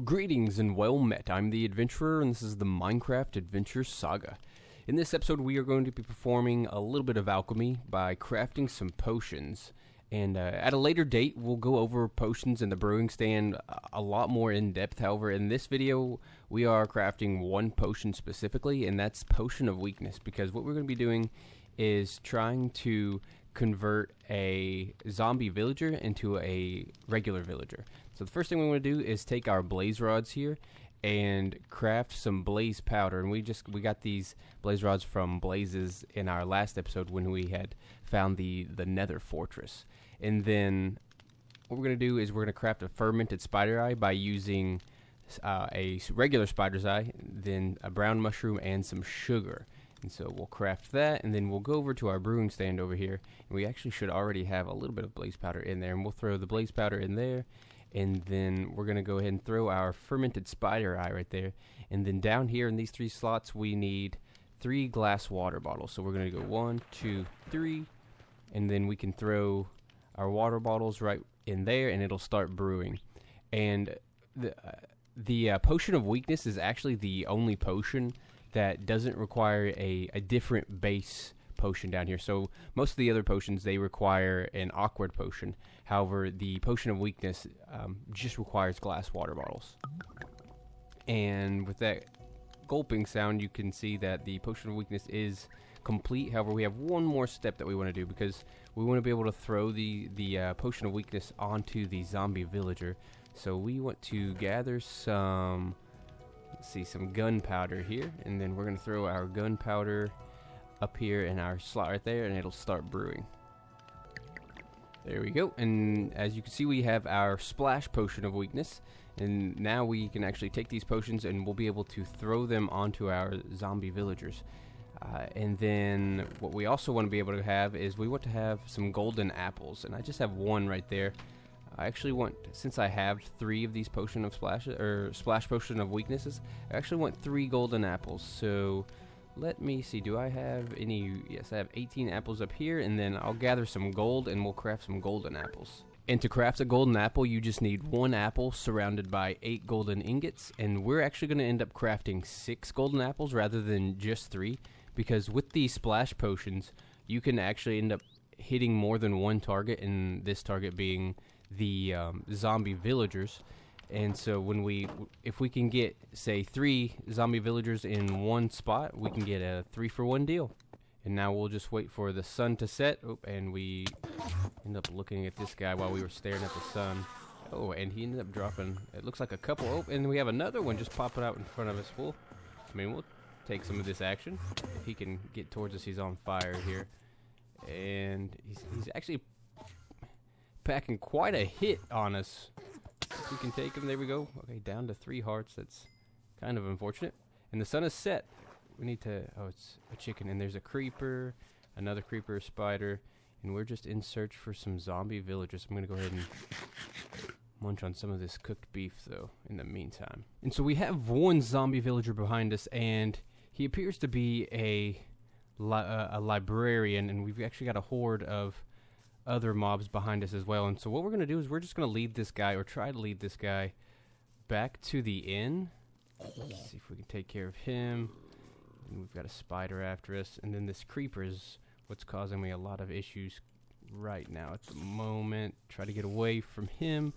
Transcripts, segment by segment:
Greetings and well met. I'm the Adventurer, and this is the Minecraft Adventure Saga. In this episode, we are going to be performing a little bit of alchemy by crafting some potions. And at a later date, we'll go over potions in the brewing stand a lot more in depth. However, in this video, we are crafting one potion specifically, and that's Potion of Weakness. Because what we're going to be doing is trying to convert a zombie villager into a regular villager. So the first thing we want to do is take our blaze rods here and craft some blaze powder. And we got these blaze rods from blazes in our last episode when we had found the nether fortress. And then what we're going to do is we're going to craft a fermented spider eye by using a regular spider's eye, then a brown mushroom and some sugar. And so we'll craft that, and then we'll go over to our brewing stand over here. And we actually should already have a little bit of blaze powder in there, and we'll throw the blaze powder in there. And then we're going to go ahead and throw our fermented spider eye right there. And then down here in these 3 slots, we need 3 glass water bottles. So we're going to go 1, 2, 3. And then we can throw our water bottles right in there, and it'll start brewing. And the Potion of Weakness is actually the only potion that doesn't require a different base potion down here. So most of the other potions, they require an awkward potion. However, the Potion of Weakness just requires glass water bottles. And with that gulping sound, you can see that the Potion of Weakness is complete. However, we have one more step that we want to do, because we want to be able to throw the Potion of Weakness onto the zombie villager. So we want to gather some, let's see, some gunpowder here, and then we're going to throw our gunpowder up here in our slot right there, and it'll start brewing. There we go. And as you can see, we have our splash potion of weakness, and now we can actually take these potions and we'll be able to throw them onto our zombie villagers. And then what we also want to be able to have is we want to have some golden apples, and I just have 1 right there. I actually want, since I have 3 of these potion of splash potion of weaknesses, I actually want 3 golden apples. So let me see, do I have any? Yes, I have 18 apples up here, and then I'll gather some gold and we'll craft some golden apples. And to craft a golden apple, you just need 1 apple surrounded by 8 golden ingots, and we're actually going to end up crafting 6 golden apples rather than just 3, because with these splash potions, you can actually end up hitting more than 1 target, and this target being the zombie villagers. And so if we can get, say, 3 zombie villagers in 1 spot, we can get a 3-for-1 deal. And now we'll just wait for the sun to set. Oh, and we end up looking at this guy while we were staring at the sun. Oh, and he ended up dropping, it looks like a couple. Oh, and we have another one just popping out in front of us. We'll take some of this action. If he can get towards us, he's on fire here. And he's actually packing quite a hit on us. If we can take him, there we go. Okay, down to 3 hearts. That's kind of unfortunate. And the sun is set. We need to, oh, it's a chicken. And there's a creeper, another creeper, a spider. And we're just in search for some zombie villagers. I'm going to go ahead and munch on some of this cooked beef, though, in the meantime. And so we have 1 zombie villager behind us, and he appears to be a librarian. And we've actually got a horde of other mobs behind us as well. And so what we're going to do is we're just going to lead this guy, or try to lead this guy, back to the inn. Let's see if we can take care of him. And we've got a spider after us, and then this creeper is what's causing me a lot of issues right now at the moment. Try to get away from him.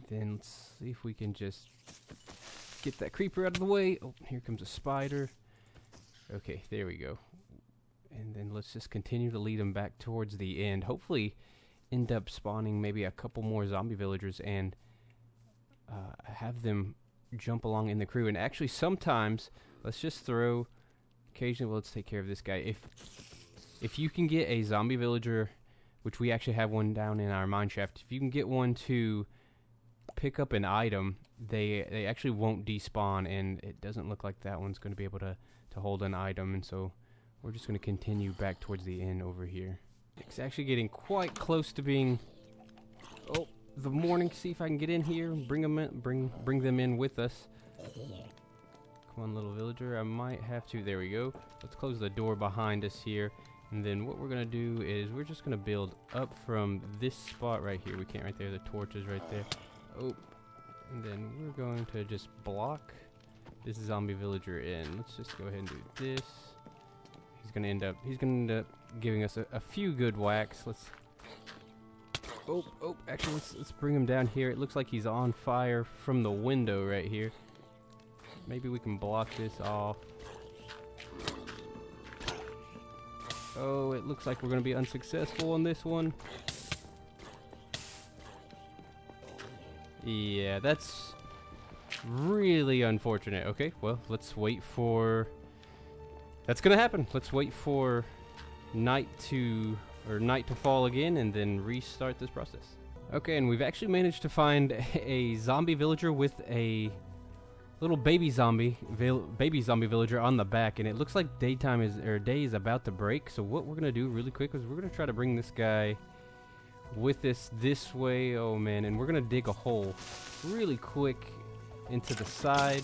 Then let's see if we can just get that creeper out of the way. Oh, here comes a spider. Okay, there we go. And then let's just continue to lead him back towards the end. Hopefully end up spawning maybe a couple more zombie villagers and have them jump along in the crew. And actually sometimes, let's just throw, occasionally, let's take care of this guy. If you can get a zombie villager, which we actually have one down in our mine shaft, if you can get one to pick up an item, they actually won't despawn, and it doesn't look like that one's going to be able to hold an item. And so we're just going to continue back towards the inn over here. It's actually getting quite close to being, oh, the morning. See if I can get in here, bring them in, bring them in with us. Come on, little villager. I might have to. There we go. Let's close the door behind us here. And then what we're going to do is we're just going to build up from this spot right here. We can't right there. The torch is right there. Oh, And then we're going to just block this zombie villager in. Let's just go ahead and do this. He's gonna end up giving us a few good whacks. Let's actually let's bring him down here. It looks like he's on fire from the window right here. Maybe we can block this off. Oh, it looks like we're gonna be unsuccessful on this one. Yeah, that's really unfortunate. Okay, well, let's wait for... That's gonna happen. Let's wait for night to fall again and then restart this process. Okay, and we've actually managed to find a zombie villager with a little baby zombie villager on the back, and it looks like day is about to break. So what we're gonna do really quick is we're gonna try to bring this guy with this way. Oh man, and we're gonna dig a hole really quick into the side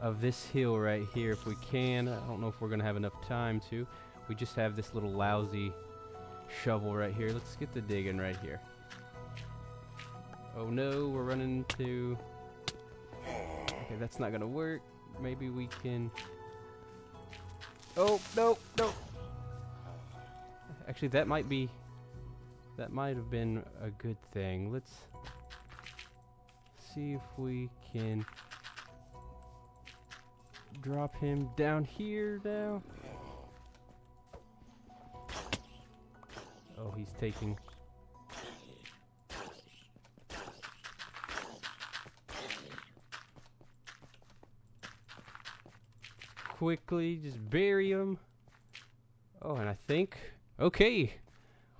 of this hill right here if we can. I don't know if we're gonna have enough time to. We just have this little lousy shovel right here. Let's get the digging right here. Oh no, we're running into... Okay, that's not gonna work. Maybe we can... Oh, no. Actually, that might have been a good thing. Let's see if we can drop him down here now. Oh, he's taking... Quickly, just bury him. Oh, and I think... Okay!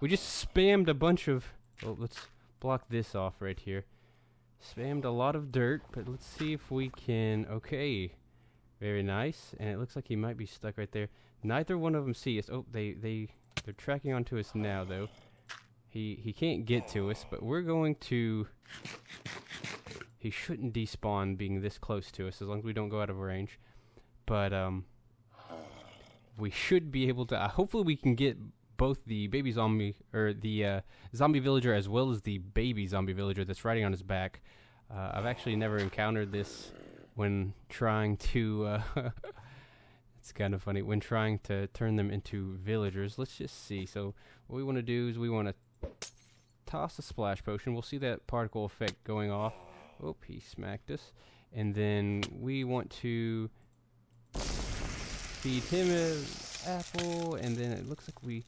We just spammed a bunch of... Oh, let's block this off right here. Spammed a lot of dirt, but let's see if we can... Okay. Very nice. And it looks like he might be stuck right there. Neither one of them see us. Oh, they're tracking onto us now, though. He can't get to us, but we're going to... He shouldn't despawn being this close to us, as long as we don't go out of range. But, we should be able to... hopefully we can get both the baby zombie, or the zombie villager, as well as the baby zombie villager that's riding on his back. I've actually never encountered this when trying to... it's kind of funny, when trying to turn them into villagers. Let's just see. So what we want to do is we want to toss a splash potion. We'll see that particle effect going off. Oh, he smacked us. And then we want to feed him an apple, and then it looks like we...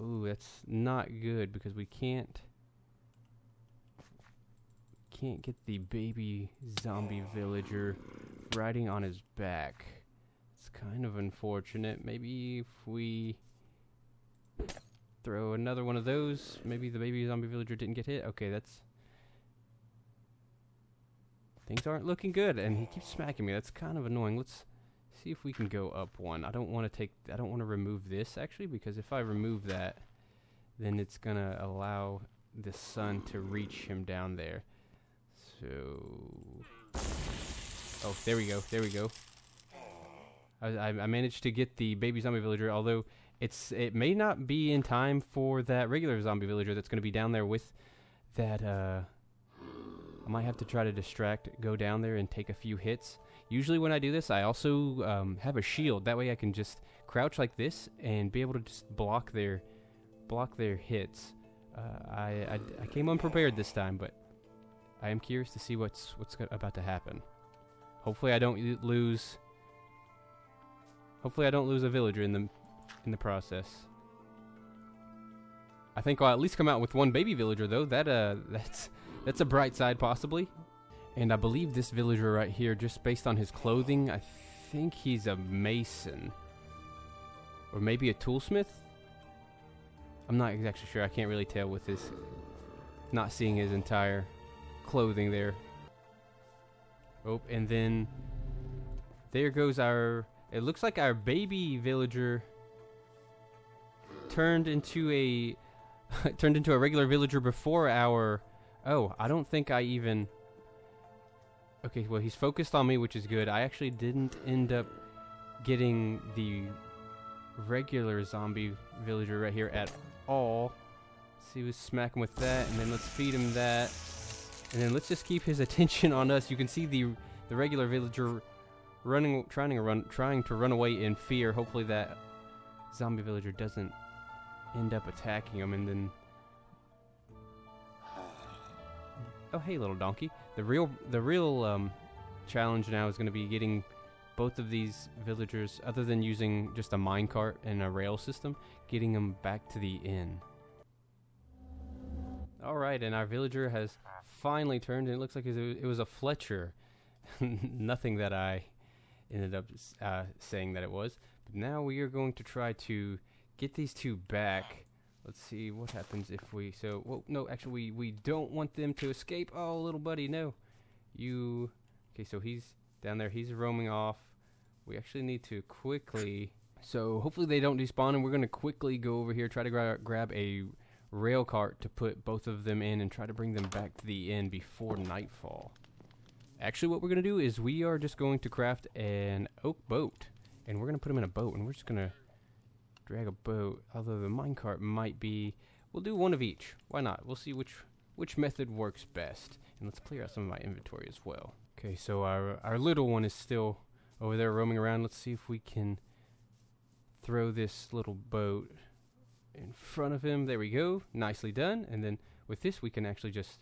Ooh, that's not good because we can't get the baby zombie villager riding on his back. It's kind of unfortunate. Maybe if we throw another one of those, maybe the baby zombie villager didn't get hit. Okay, that's... Things aren't looking good, and he keeps smacking me. That's kind of annoying. Let's see if we can go up one. I don't want to remove this, actually, because if I remove that, then it's going to allow the sun to reach him down there. So... Oh, there we go. I managed to get the baby zombie villager, although it may not be in time for that regular zombie villager that's going to be down there with that... I might have to try to go down there and take a few hits. Usually when I do this, I also have a shield. That way I can just crouch like this and be able to just block their hits. I came unprepared this time, but I am curious to see what's about to happen. Hopefully I don't lose a villager in the process. I think I'll at least come out with one baby villager, though. That's a bright side, possibly. And I believe this villager right here, just based on his clothing, I think he's a mason. Or maybe a toolsmith? I'm not exactly sure. I can't really tell with his... Not seeing his entire clothing there. Oh, and then... There goes our... It looks like our baby villager turned into a... turned into a regular villager before our... Oh, I don't think I even... Okay, well, he's focused on me, which is good. I actually didn't end up getting the regular zombie villager right here at all. So he was smacking with that, and then let's feed him that. And then let's just keep his attention on us. You can see the regular villager trying to run away in fear. Hopefully that zombie villager doesn't end up attacking him, and then oh hey little donkey. The real challenge now is going to be getting both of these villagers, other than using just a minecart and a rail system, getting them back to the inn. Alright, and our villager has finally turned, and it looks like it was a Fletcher. Nothing that I ended up saying that it was. But now we are going to try to get these two back. Let's see what happens if we... So, well, no, actually, we don't want them to escape. Oh, little buddy, no. You... Okay, so he's down there. He's roaming off. We actually need to quickly... So, hopefully they don't despawn, and we're going to quickly go over here, try to grab a rail cart to put both of them in and try to bring them back to the inn before nightfall. Actually, what we're going to do is we are just going to craft an oak boat, and we're going to put them in a boat, and we're just going to drag a boat, although the minecart might be... We'll do one of each. Why not? We'll see which method works best. And let's clear out some of my inventory as well. Okay, so our little one is still over there roaming around. Let's see if we can throw this little boat in front of him. There we go. Nicely done. And then with this, we can actually just,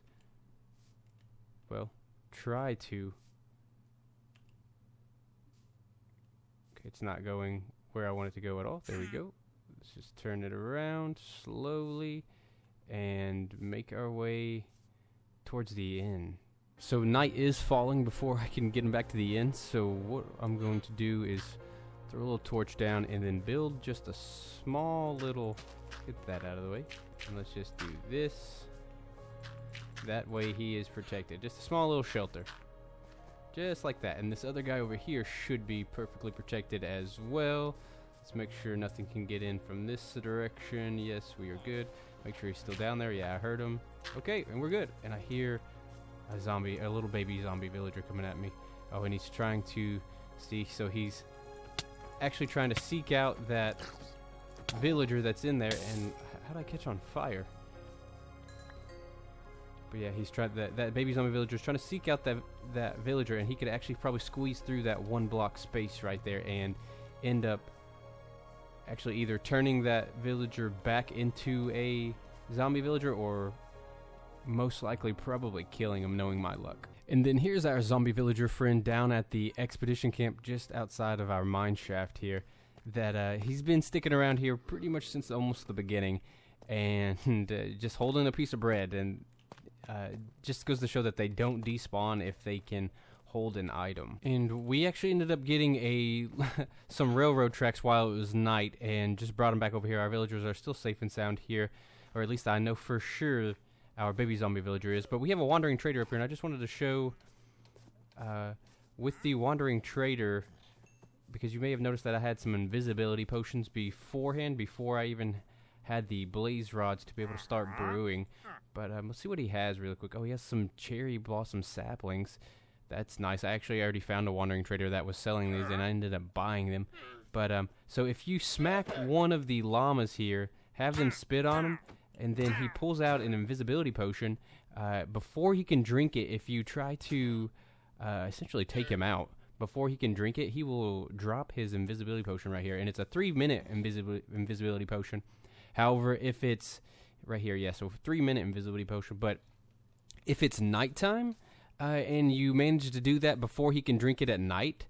well, try to... Okay, it's not going where I want it to go at all. There we go. Let's just turn it around slowly and make our way towards the inn. So night is falling before I can get him back to the inn. So what I'm going to do is throw a little torch down and then build just a small little... Get that out of the way. And let's just do this. That way he is protected. Just a small little shelter. Just like that. And this other guy over here should be perfectly protected as well. Let's make sure nothing can get in from this direction. Yes, we are good. Make sure he's still down there. Yeah, I heard him. Okay, and we're good. And I hear a little baby zombie villager coming at me. Oh, and he's trying to see. So he's actually trying to seek out that villager that's in there. And how did I catch on fire? But yeah, he's tried that baby zombie villager is trying to seek out that villager, and he could actually probably squeeze through that one block space right there and end up actually either turning that villager back into a zombie villager, or most likely probably killing him, knowing my luck. And then here's our zombie villager friend down at the expedition camp just outside of our mine shaft here, that he's been sticking around here pretty much since almost the beginning, and just holding a piece of bread, and just goes to show that they don't despawn if they can hold an item. And we actually ended up getting some railroad tracks while it was night, and just brought them back over here. Our villagers are still safe and sound here, or at least I know for sure our baby zombie villager is. But we have a wandering trader up here, and I just wanted to show with the wandering trader, because you may have noticed that I had some invisibility potions beforehand, before I even had the blaze rods to be able to start brewing. But let's see what he has really quick. Oh, he has some cherry blossom saplings. That's nice. I actually already found a wandering trader that was selling these, and I ended up buying them. But so if you smack one of the llamas here, have them spit on him, and then he pulls out an invisibility potion. Before he can drink it, if you try to essentially take him out, before he can drink it, he will drop his invisibility potion right here. And it's a 3-minute invisibility potion. However, if it's right here, yeah, so 3-minute invisibility potion. But if it's nighttime, and you manage to do that before he can drink it at night,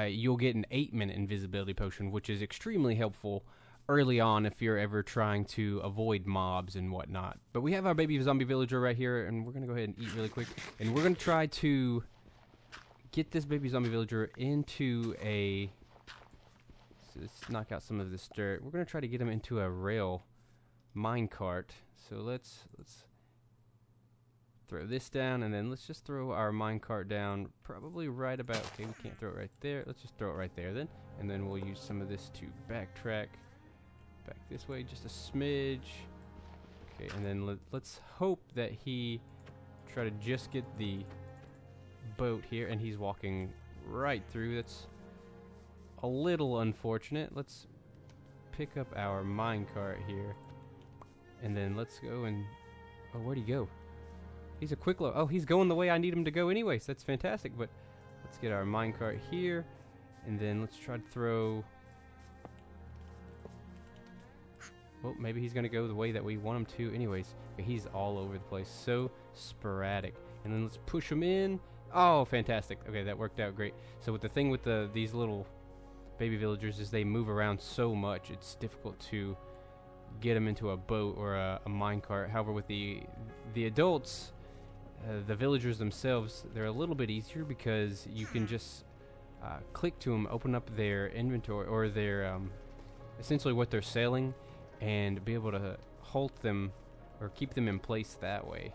you'll get an 8-minute invisibility potion, which is extremely helpful early on if you're ever trying to avoid mobs and whatnot. But we have our baby zombie villager right here, and we're going to go ahead and eat really quick. And we're going to try to get this baby zombie villager into a... So let's knock out some of this dirt. We're going to try to get him into a rail minecart. So let's throw this down, and then let's just throw our minecart down probably right about... Okay, we can't throw it right there. Let's just throw it right there then. And then we'll use some of this to backtrack back this way just a smidge. Okay, and then let's hope that he try to just get the boat here, and he's walking right through. That's a little unfortunate. Let's pick up our minecart here, and then let's go and... Oh, where'd he go? He's a quick load. Oh, he's going the way I need him to go anyways. That's fantastic. But let's get our minecart here. And then let's try to throw... Well, maybe he's going to go the way that we want him to anyways. But he's all over the place. So sporadic. And then let's push him in. Oh, fantastic. Okay, that worked out great. So with the thing with these little baby villagers is they move around so much. It's difficult to get them into a boat or a minecart. However, with the adults, the villagers themselves, they're a little bit easier because you can just click to them, open up their inventory or their essentially what they're selling, and be able to halt them or keep them in place that way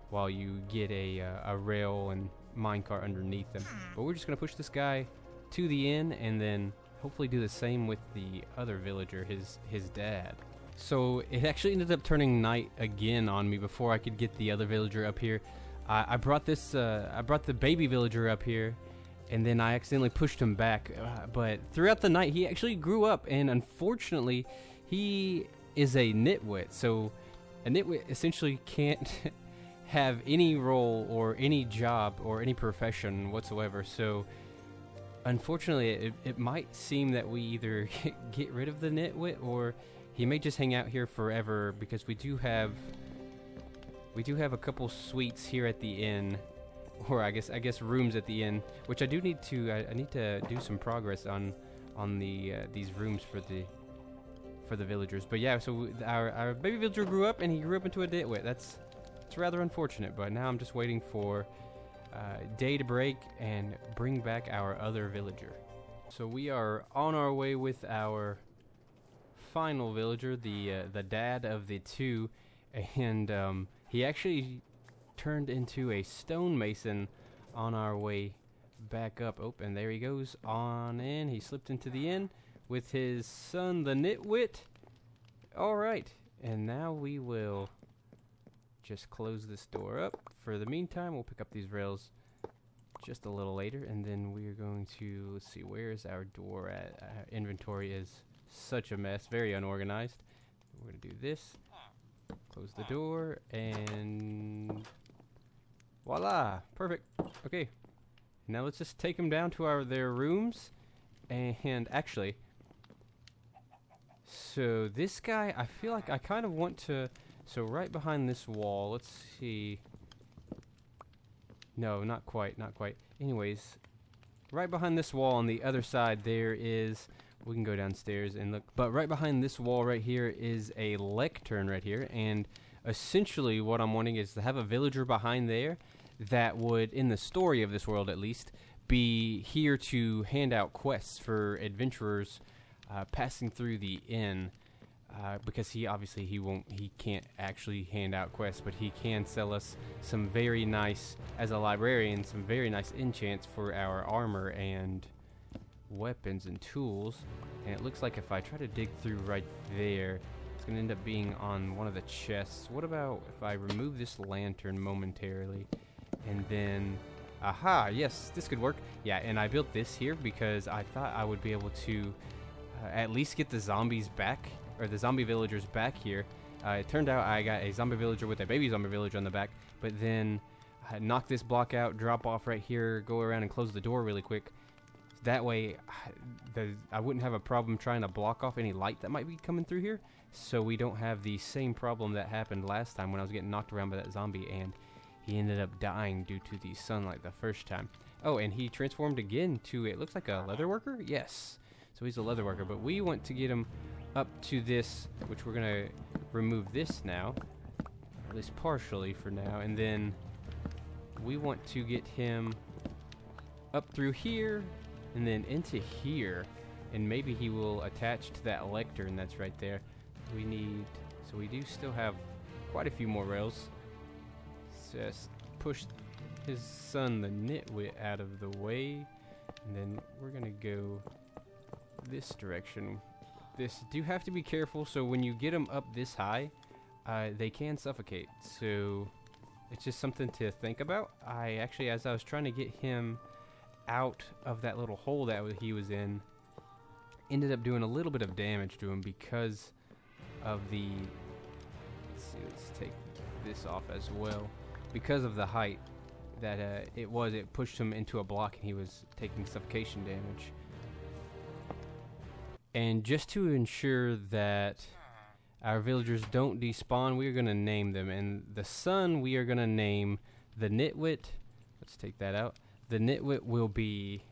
while you get a rail and minecart underneath them. But we're just going to push this guy to the end and then hopefully do the same with the other villager, his dad. So it actually ended up turning night again on me before I could get the other villager up here. I brought the baby villager up here, and then I accidentally pushed him back. But throughout the night, he actually grew up, and unfortunately, he is a nitwit. So a nitwit essentially can't have any role or any job or any profession whatsoever. So unfortunately, it might seem that we either get rid of the nitwit or he may just hang out here forever, because we do have a couple suites here at the inn, or I guess rooms at the inn, which I do need to I need to do some progress on these rooms for the villagers. But yeah, so our baby villager grew up, and he grew up into a nitwit. It's rather unfortunate, but now I'm just waiting for day to break and bring back our other villager. So we are on our way with our final villager, the dad of the two, and he actually turned into a stonemason on our way back up. Oh, and there he goes on in. He slipped into the inn with his son, the nitwit. All right, and now we will just close this door up. For the meantime, we'll pick up these rails just a little later, and then we are going to, let's see, where is our door at? Inventory is such a mess, very unorganized. We're going to do this, close the door, and voila, perfect. Okay, now let's just take them down to their rooms, and actually, so this guy, I feel like I kind of want to, so right behind this wall, let's see, no, not quite. Anyways, right behind this wall on the other side, there is, we can go downstairs and look, but right behind this wall right here is a lectern right here, and essentially what I'm wanting is to have a villager behind there that would, in the story of this world at least, be here to hand out quests for adventurers passing through the inn. Because he can't actually hand out quests, but he can sell us some very nice, as a librarian, some very nice enchants for our armor and weapons and tools. And it looks like if I try to dig through right there, it's going to end up being on one of the chests. What about if I remove this lantern momentarily, and then, aha, yes, this could work. Yeah, and I built this here because I thought I would be able to at least get the zombies back, or the zombie villagers back here. It turned out I got a zombie villager with a baby zombie villager on the back, but then I knock this block out, drop off right here, go around and close the door really quick. That way I wouldn't have a problem trying to block off any light that might be coming through here, so we don't have the same problem that happened last time when I was getting knocked around by that zombie and he ended up dying due to the sunlight the first time. Oh, and he transformed again to, it looks like a leather worker? Yes. So he's a leather worker, but we want to get him up to this, which we're going to remove this now, or at least partially for now, and then we want to get him up through here and then into here, and maybe he will attach to that lectern that's right there. So we do still have quite a few more rails. Just push his son, the nitwit, out of the way, and then we're going to go this direction. Do have to be careful, so when you get them up this high, they can suffocate, so it's just something to think about. I actually, as I was trying to get him out of that little hole that he was in, ended up doing a little bit of damage to him because of the, let's take this off as well, because of the height that it pushed him into a block and he was taking suffocation damage. And just to ensure that our villagers don't despawn, we are going to name them. And the sun, we are going to name the Nitwit. Let's take that out. The Nitwit will be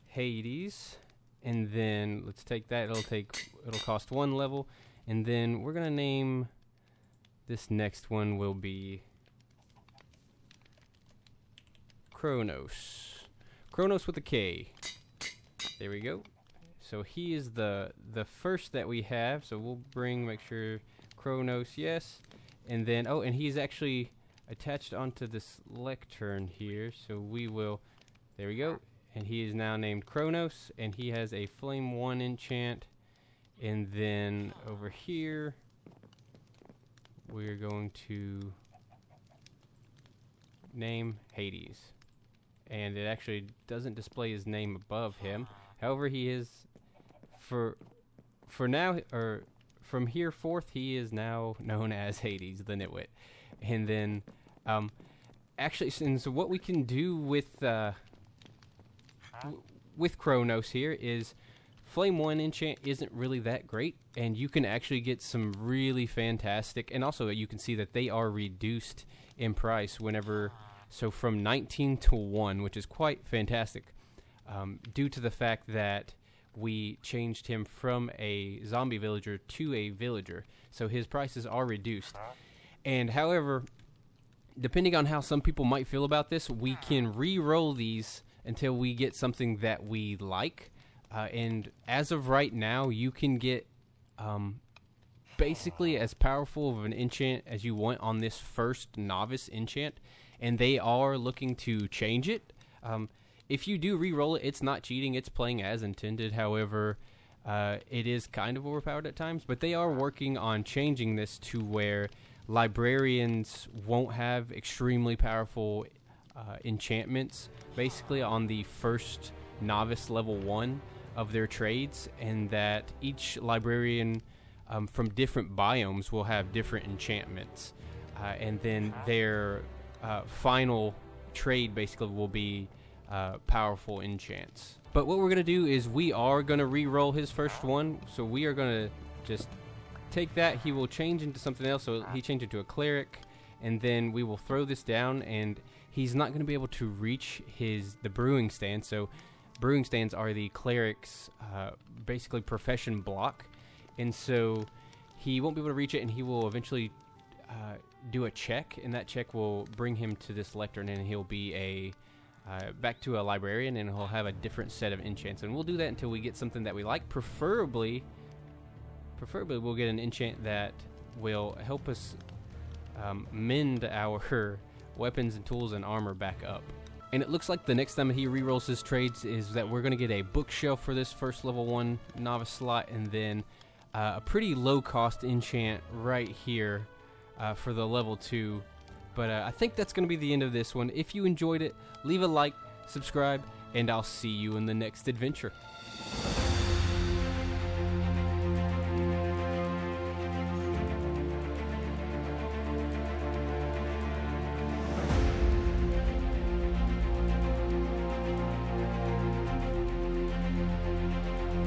Hades. And then let's take that. It'll cost 1 level. And then we're going to name this next one will be Kronos. Kronos with a K. There we go. So he is the first that we have. So we'll make sure Kronos, yes. And then, and he's actually attached onto this lectern here. So we will, there we go. And he is now named Kronos. And he has a Flame 1 enchant. And then over here, we're going to name Hades. And it actually doesn't display his name above him. However, he is, for now, or from here forth, he is now known as Hades, the Nitwit. And then, actually, so what we can do with Kronos here is Flame 1 enchant isn't really that great, and you can actually get some really fantastic, and also you can see that they are reduced in price whenever, so from 19 to 1, which is quite fantastic, due to the fact that we changed him from a zombie villager to a villager, so his prices are reduced. And however, depending on how some people might feel about this, we can re-roll these until we get something that we like. And as of right now, you can get basically as powerful of an enchant as you want on this first novice enchant, and they are looking to change it. If you do re-roll it, it's not cheating, it's playing as intended. However, it is kind of overpowered at times, but they are working on changing this to where librarians won't have extremely powerful enchantments basically on the first novice level 1 of their trades, and that each librarian from different biomes will have different enchantments, and then their final trade basically will be powerful enchants. But what we're going to do is we are going to re-roll his first one, so we are going to just take that. He will change into something else, so he changed into a cleric, and then we will throw this down, and he's not going to be able to reach the brewing stand. So brewing stands are the cleric's basically profession block, and so he won't be able to reach it, and he will eventually do a check, and that check will bring him to this lectern, and he'll be back to a librarian, and he'll have a different set of enchants. And we'll do that until we get something that we like. Preferably we'll get an enchant that will help us mend our weapons and tools and armor back up. And it looks like the next time he rerolls his trades is that we're going to get a bookshelf for this first level 1 novice slot, and then a pretty low cost enchant right here for the level 2. But I think that's going to be the end of this one. If you enjoyed it, leave a like, subscribe, and I'll see you in the next adventure.